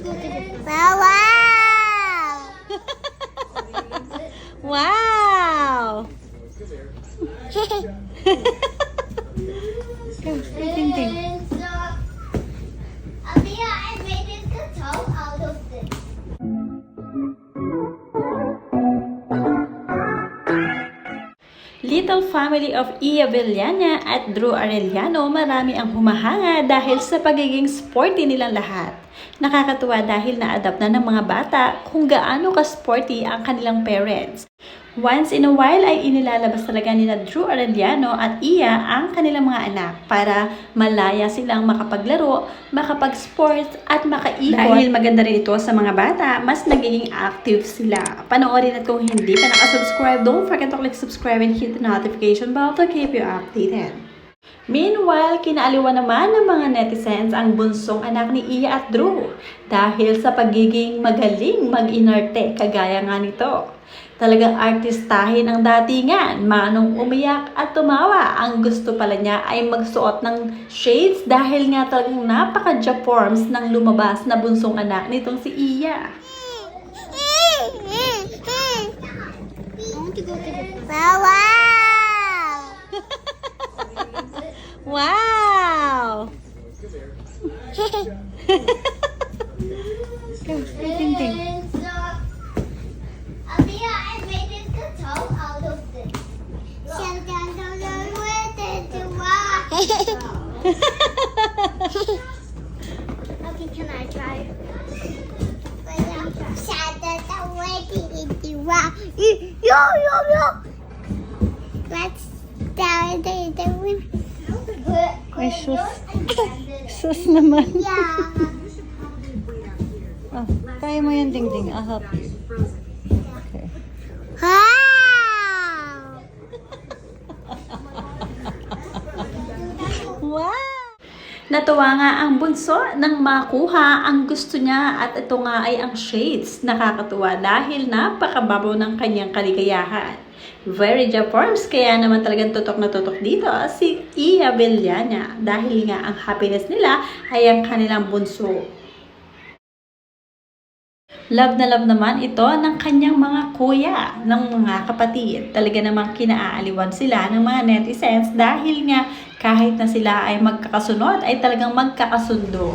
Wow! Wow! Come, ting ting. Aliyah, I made this guitar out of this. Little family of Iya Villania at Drew Arellano, marami ang humahanga dahil sa pagiging sporty nilang lahat. Nakakatuwa dahil na-adapt na ng mga bata kung gaano ka-sporty ang kanilang parents. Once in a while ay inilalabas talaga nila Drew Arellano at Iya ang kanilang mga anak para malaya silang makapaglaro, makapag-sports at makaikot. Dahil maganda rin ito sa mga bata, mas nagiging active sila. Panoorin at kung hindi pa nakasubscribe, don't forget to click subscribe and hit the notification bell to keep you updated. Meanwhile, kinaaliwan naman ng mga netizens ang bunsong anak ni Iya at Drew dahil sa pagiging magaling mag-inarte kagaya nga nito. Talagang artistahin ang datingan, manong umiyak at tumawa. Ang gusto pala niya ay magsuot ng shades dahil nga talagang napaka-Japorms ng lumabas na bunsong anak nitong si Iya. Wow! Wow! Come, ting ting. Aliyah, I made this guitar out of this. Okay, can I try? Let's start the Ay, sus. Sus naman. Yeah. Oh, kaya mo yan, ting ting. Ahap. Okay. Wow! Wow! Natuwa nga ang bunso nang makuha ang gusto niya at ito nga ay ang shades. Nakakatuwa dahil napakababaw ng kanyang kaligayahan. Very Japorms, kaya naman talagang tutok na tutok dito si Iya Villania dahil nga ang happiness nila ay ang kanilang bunso. Love na love naman ito ng kanyang mga kuya, ng mga kapatid. Talaga namang kinaaaliwan sila ng mga netizens dahil nga kahit na sila ay magkakasunod ay talagang magkakasundo.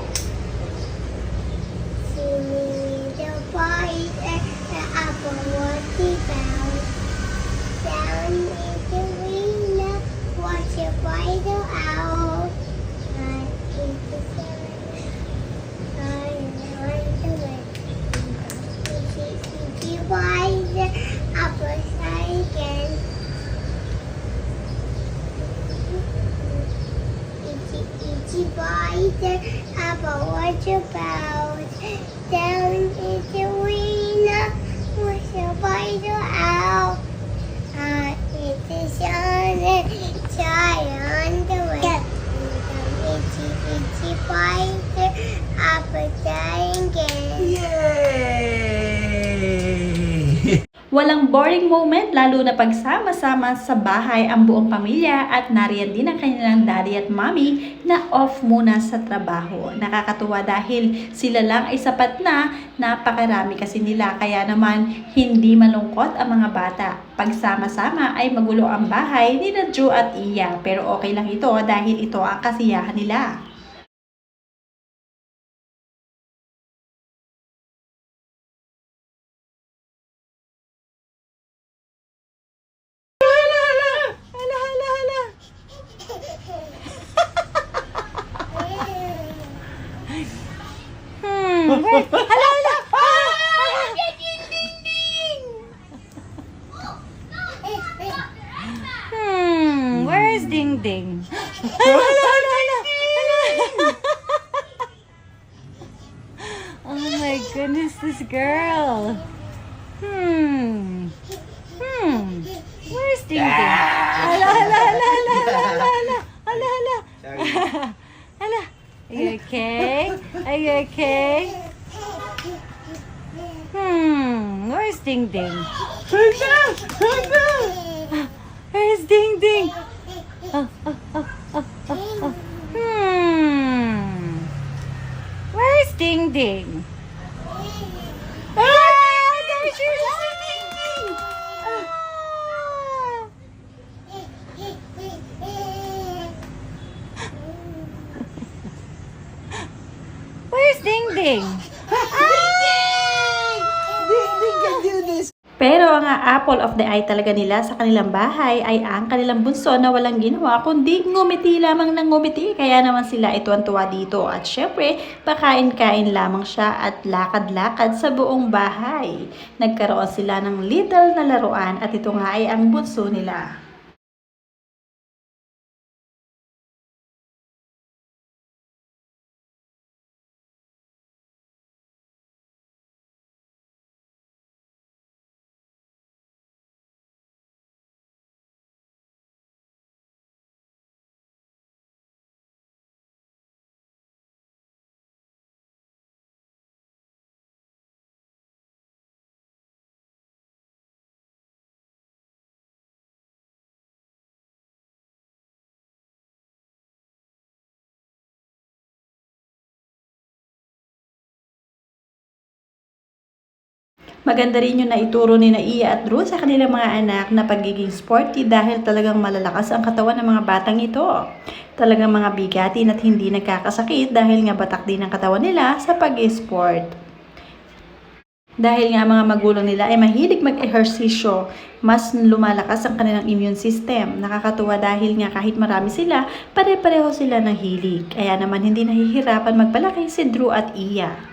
What about down in the arena? What's the spider out? It's the sun and shy on the way. Itchy spider up a dying Yay! Walang boring moment lalo na pagsama-sama sa bahay ang buong pamilya at nariyan din ang kanilang daddy at mommy na off muna sa trabaho. Nakakatuwa dahil sila lang ay sapat na, napakarami kasi nila kaya naman hindi malungkot ang mga bata. Pagsama-sama ay magulo ang bahay ni Drew at Iya pero okay lang ito dahil ito ang kasiyahan nila. Hala! Where's Ding Ding? Hala! Oh my goodness, this girl. Where's Ding Ding? Hala. Are you okay? Are you okay? Where's Ding Ding? Where's Ding Ding? Where's Ding Ding? talking. They can do this. Pero ang apple of the eye talaga nila sa kanilang bahay ay ang kanilang bunso na walang ginawa kundi ngumiti lamang ng ngumiti. Kaya naman sila tuwan-tuwa dito. At syempre, pakain-kain lamang siya at lakad-lakad sa buong bahay. Nagkaroon sila ng little na laruan at ito nga ay ang bunso nila. Maganda rin yung naituro ni Iya at Drew sa kanilang mga anak na pagiging sporty dahil talagang malalakas ang katawan ng mga batang ito. Talagang mga bigatin at hindi nagkakasakit dahil nga batak din ang katawan nila sa pag-sport. Dahil nga mga magulang nila ay mahilig mag-ehersisyo, mas lumalakas ang kanilang immune system. Nakakatuwa dahil nga kahit marami sila, pare-pareho sila ng hilig. Kaya naman hindi nahihirapan magpalaki si Drew at Iya.